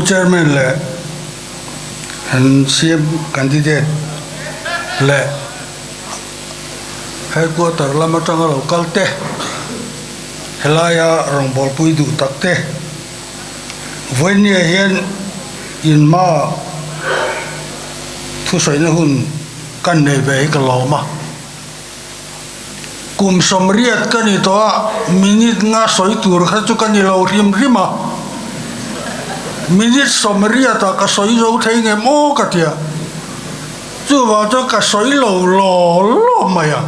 chairman le and CM candidate le headquarter lama tanga local te helaya rongbol pui du takte voinia hian in ma thu soi na hun kan nei ve ka loma kum somriat kan i to minute nga soi tur kha chu kan i lo rim rima minute somriat ka soi zo thei nge mo ka tia chu wa cho ka soi lo maya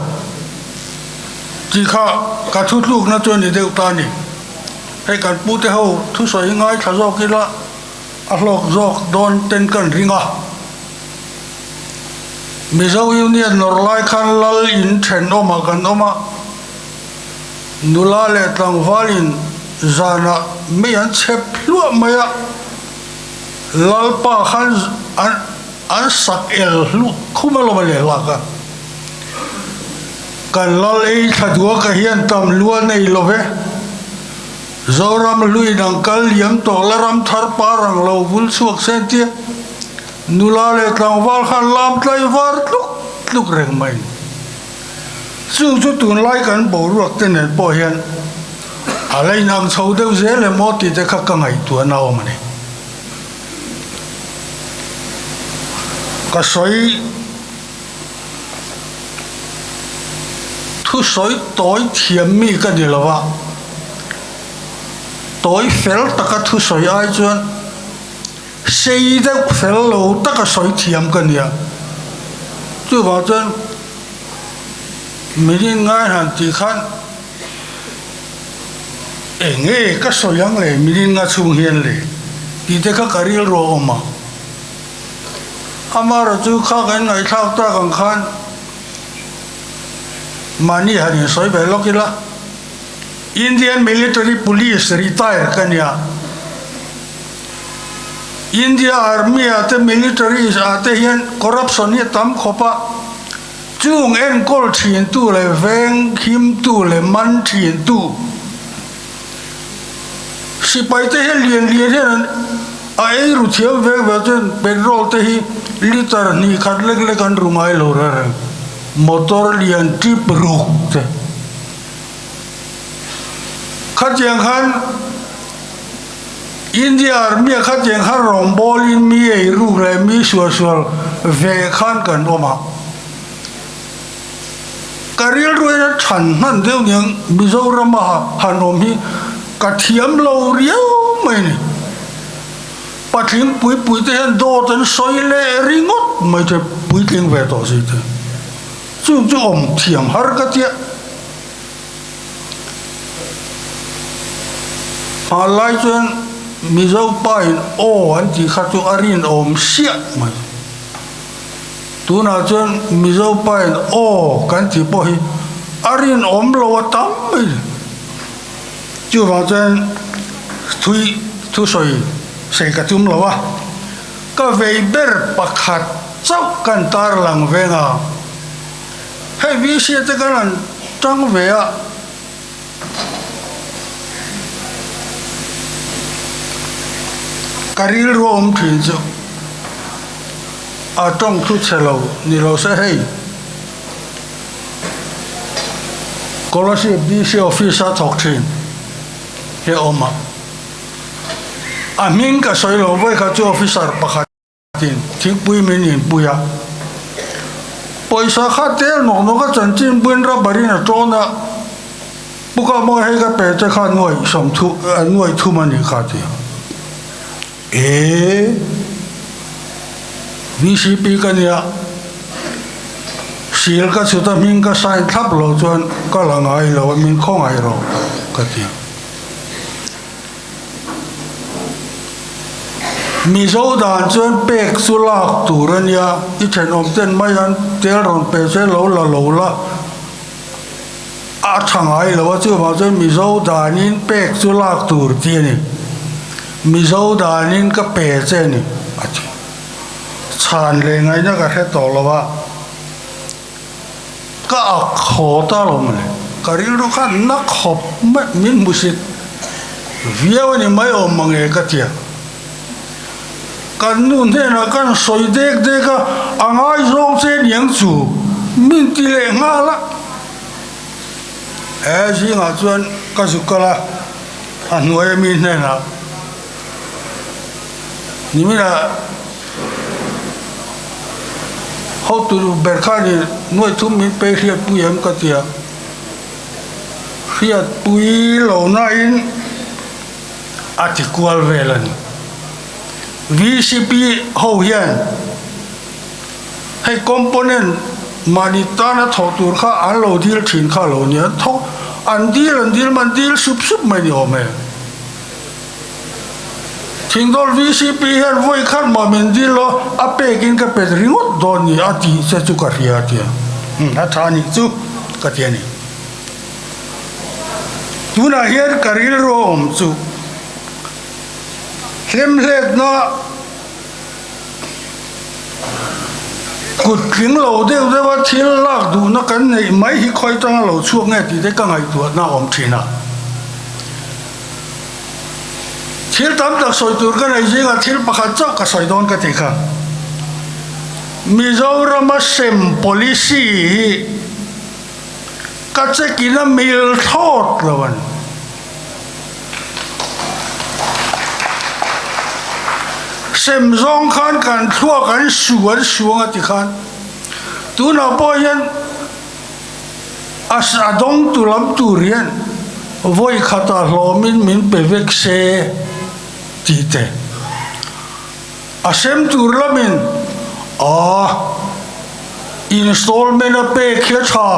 chỉ khá cả chút lúc nó cho你đều ta nè hay cả bút thế hậu thu soi ngay thà do kia là lọc do đòn tên cần riêng à mình giàu yêu niên nó lại khăn lal in chen ôm gần ôm nula lệ tăng valin zana mấy anh chép lúa mấy à lal pa khăn an sắc el lúa không mà lo mà lệ lạc à kan lal ei thadua ka hian tam lua nei love zoram lui nang kal yam to laram thar parang lo vul suak sen tia nula le tang wal khan lam tlai war luk reng mai chu tun lai kan bo ruak ten en bo hian alai nang chho deu ze le mo ti te kha ka ngai tu na o mane ka soi thu soi tối thiam mi cái gì là vậy tối phèl tất cả thu soi ai chuyện xây được phèl lâu tất cả soi thiam cái gì à chú bảo chuyện mình ngay hàng chỉ khăn nghe cái soi yang này mình ngay chung hiền này thì thế các cái real rồi mà amar chú khác cái này thao ta càng khăn mani hari soi be lokila Indian military police retire kanya India army ate military ate hian corruption ni tam khopa chung en kol thin tu le veng khim tu le man thin tu sipai te lian hian ai ru thiam ve ve chen petrol te hi liter ni khat lek kan rungai lo ra motor lian trip ruk te khát giang khan India army khát giang khan rong bolin mi ei ruk le mi sual ve khan kan oma karil ruai chan nan deu nyang Mizoram han om hi ka thiam lo riau mai ni pathin pui te han do tan soi le ringot mai te pui keng ve to si te chú om thiam har ka tia lai chuan mizo pain o an ti kha chu arin om sia mai tu na chuan mizo pain o kan ti po hi arin om lo tam mai chu wa chuan thui thu soi sei ka tum lo wa ka vei ber pakhat chau kan tar lang venga hay vì xe thế cái là trăng về à karil rom thìn chứ à trong chút xe lâu ni lâu sẽ hay có là xe bị xe office thọc thìn he oma à mình cả soi lâu với cả chú officer pakhat thìn thiếu bui mình nhìn bui à paisa khát tel nó cái chân chim bún ra bari na trôn na, buka mua hay cái bể cho khát nuôi sống nuôi thu mà nhiều khát thì, VCP cái này, xíl cái số ta mình cái sai thấp lo chọn cái là ngay lo mình không ngay lo cái gì, Mizo dan chọn bẹc số lạc tủ ra nha, ít chuyện ông tên mấy anh tel rong bẹc sẽ lâu la, thằng ai lo chứ mà chọn Mizo dan in bẹc số lạc tủ tiền này, Mizo dan in cái bẹc thế này, chán lên ngay nhá cái hết to lo ba, cái khó ta lo mà, cái điều đó cái nắc khó mất mình musit, việc này mấy ông mang cái cái kan nun he na kan soi dek deka angai zong chen yang chu min ti le nga la si nga chuan ka su kala anuai min he na ni mina how to berkhani noi thum min pe hriat puyam ka tia hriat pui lo na in atikual velan VCP ho hian hay component manitana tho tur kha an lo dil thin kha lo nia tho an dil man dil sup mai ni ome thingdol VCP hian voi khan ma min dil lo ape kin ka pe ringot don ni ati se chu ka ria tia a thani chu ka tia ni tuna hian karil ro om chu hlemlet na cụt kính lầu đều để vào thiên lạc đủ nó cái này mấy khi khói trong lầu chuông nghe thì đấy các ngày tuổi na ổn thiên à thiên tám đặc soi tuổi cái này gì là thiên bạc hạt chắc cả soi đón cái gì cả Mizoram sem policy cái gì kia nó mil thốt rồi bạn xem rong khan kan thua kan suang ati khan tu na po yan as adong tu lam tu rian voi khata min pe vek se ti te asem tur lamin installment a pe khia tha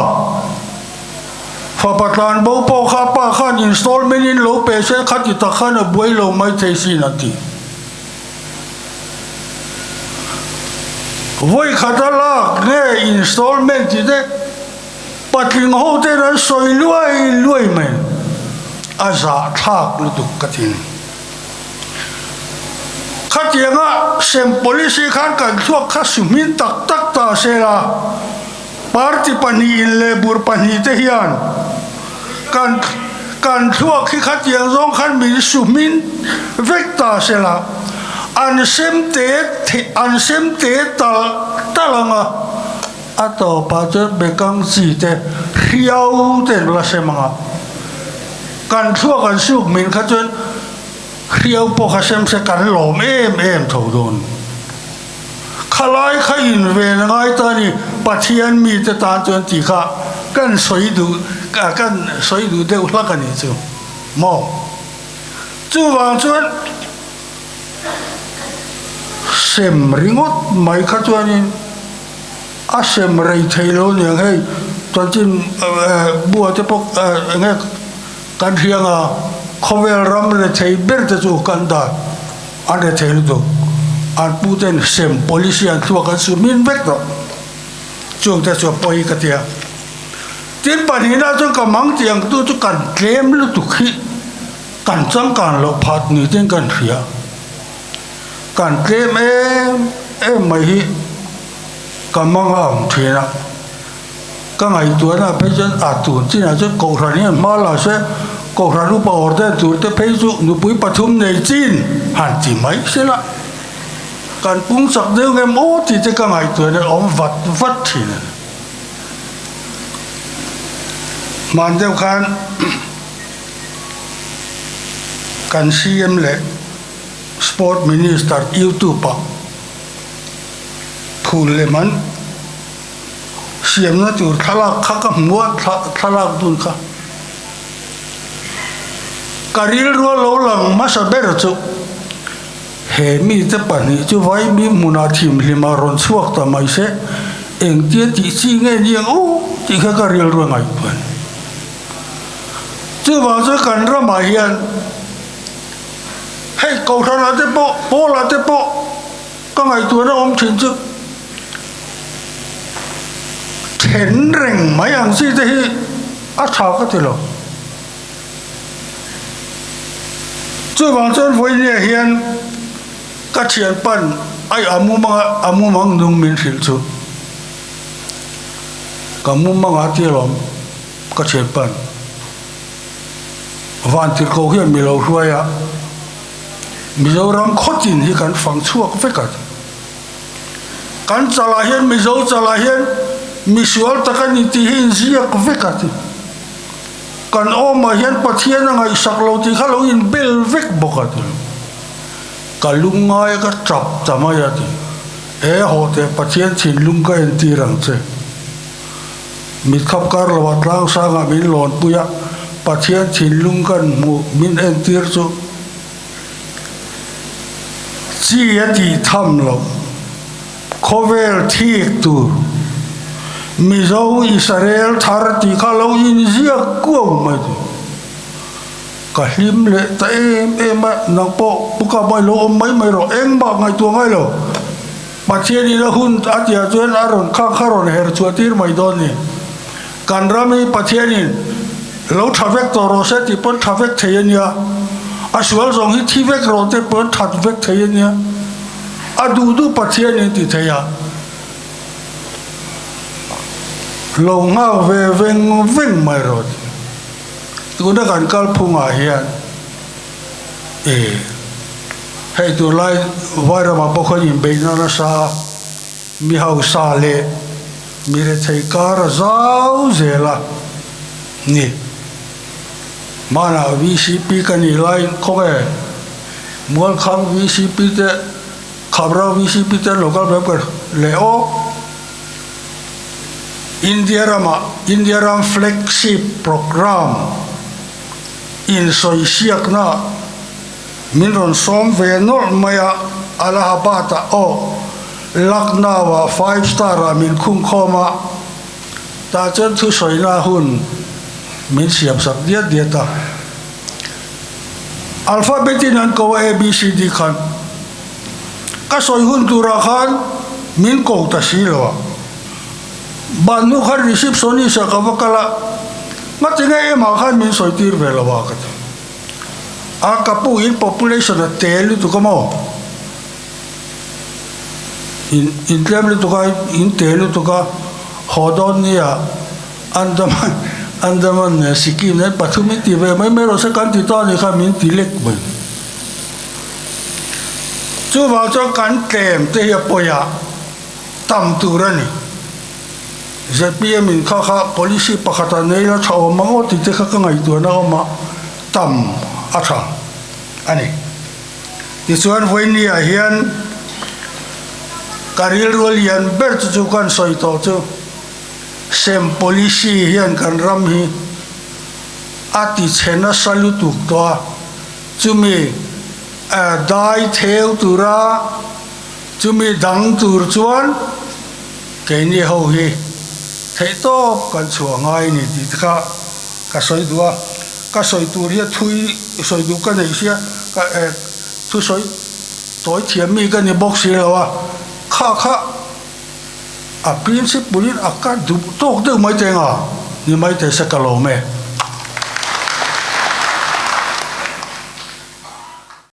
fa patan bo po kha pa khan installment in lo pe se khati ta khan a boi lo mai thei sin ati voi khata la nghe installment thì đấy patling ho te ran soi luai men aza thak lu tu katin khatianga sem policy khan kan thuak kha sumin tak ta se la party pani in le bur pani te hian kan thuak khi khatiang zong khan mi sumin vekta se la an sem te talanga ato pa che bekang si te hiau te la semanga kan thua kan suk min kha chen hiau po kha sem se kan lom em tho don khalai kha in ve ngai ta ni pathian mi te ta chen ti kha kan soi du de la kan ni chu mo chu wang chen sem ringot mai kha chuanin a sem rei theilo ni hei tonjin bua te pok nge kan hianga khovel ram le thei ber te chu kan da an re theilo do an puten sem policy an chu ka su min vek do chung te chu poi ka tia tin pan hina chu ka mang tiang tu chu kan claim lu tu khi kan chang kan lo phat ni ten kan thia kan claim em mai hi kan mang am thina ka ngai tu na pe chen a tu chin a chu ko ra ni ma la se ko ra lu pa order tu te pe chu nu pui pathum nei chin han chi mai se la kan pung sak de nge mo ti te ka ngai tu na om vat thina man deu khan kan CM le sport minister YouTube pa phul le man CM na tur thalak kha ka muat thalak dun kha karil ro lo lang ma sa ber chu he mi te pani chu vai mi muna thim lima ron chuak ta mai se eng tia ti chi nge niang o ti kha karil ro ngai pan chu wa chu kan ra ma hian hey cầu thang là thế bộ là thế bộ các ngày tuổi nó ông chuyển chức thèn rèn mấy hàng gì thế á thảo cái gì rồi chưa bằng chân với nhà hiền các chuyện pan ai amu mang nung min phil chu kamu mang ati lom các chuyện pan van til ko hiền mi lo huaya Mizoram khotin hi kan phang chuak vekat kan chala hian mizo chala hian misual takani ti hin ziak vekat kan oma hian pathian ngai saklo ti khalo in bel vek bokat kalungai ka trap tamaya ti hote pathian chin lunga en ti rang che mit khap kar lawat lang sanga min lon puya pathian chin lungan mu min en tir chu chi ati tham lo khovel thik tu mizo Israel thar ti khalo in ziak ko mai tu ka him le ta em nang po puka mai lo mai mai ro eng ba ngai tu ngai lo pathian ni la hun atia chuan aron kharon her chuatir mai don ni kan rami pathian ni lo thavek to ro se ti pon thavek theiania asual zong hi thivek ro te pon thavek theiania adu du pathian ni ti theia lo nga ve veng mai ro tu da kan kal phunga hian hei tu lai vaira ma bokho in beina na sa mi hau sa le mi re thei kar zau zela ni mana VCP kan ni lai khoge mual kham VCP te khabra VCP te local paper leo India Ram flagship program in soisiak na minron som ve nor maya Allahabad o Lucknow 5-star min khung khoma ta chen thu soina hun min siam sak dia ta alphabet in ko ABCD khan ka soi hun tura khan min ko ta silo banu khar reception ni sa kawakala matinga e ma khan min soi tir vela wa ka a kapu in population a telu tu kamo in telu tu ka in telu tu ka hodon nia andaman Sikkim ne pathumi ti ve mai mero se kan ti ta ni kha min ti lek mai chu ba cho kan tlem te ya poya tam tu ra ni ZPM in kha policy pakhata nei la thaw mango ti te kha ka ngai tu na ma tam atha ani ti chuan voini a hian karil rolian ber chu kan soi to chu sem policy hian kan ram hi ati chena salutu to chumi dai theu tura chumi dang tur chuan ke ni ho hi thei to kan chuangai ni ti kha ka soi dua ka soi tur hi thui soi du ka nei sia ka thu soi toi thiam mi ka ni box hi lawa kha a principle in a ka du tok de mai tenga ni mai te sa ka lo me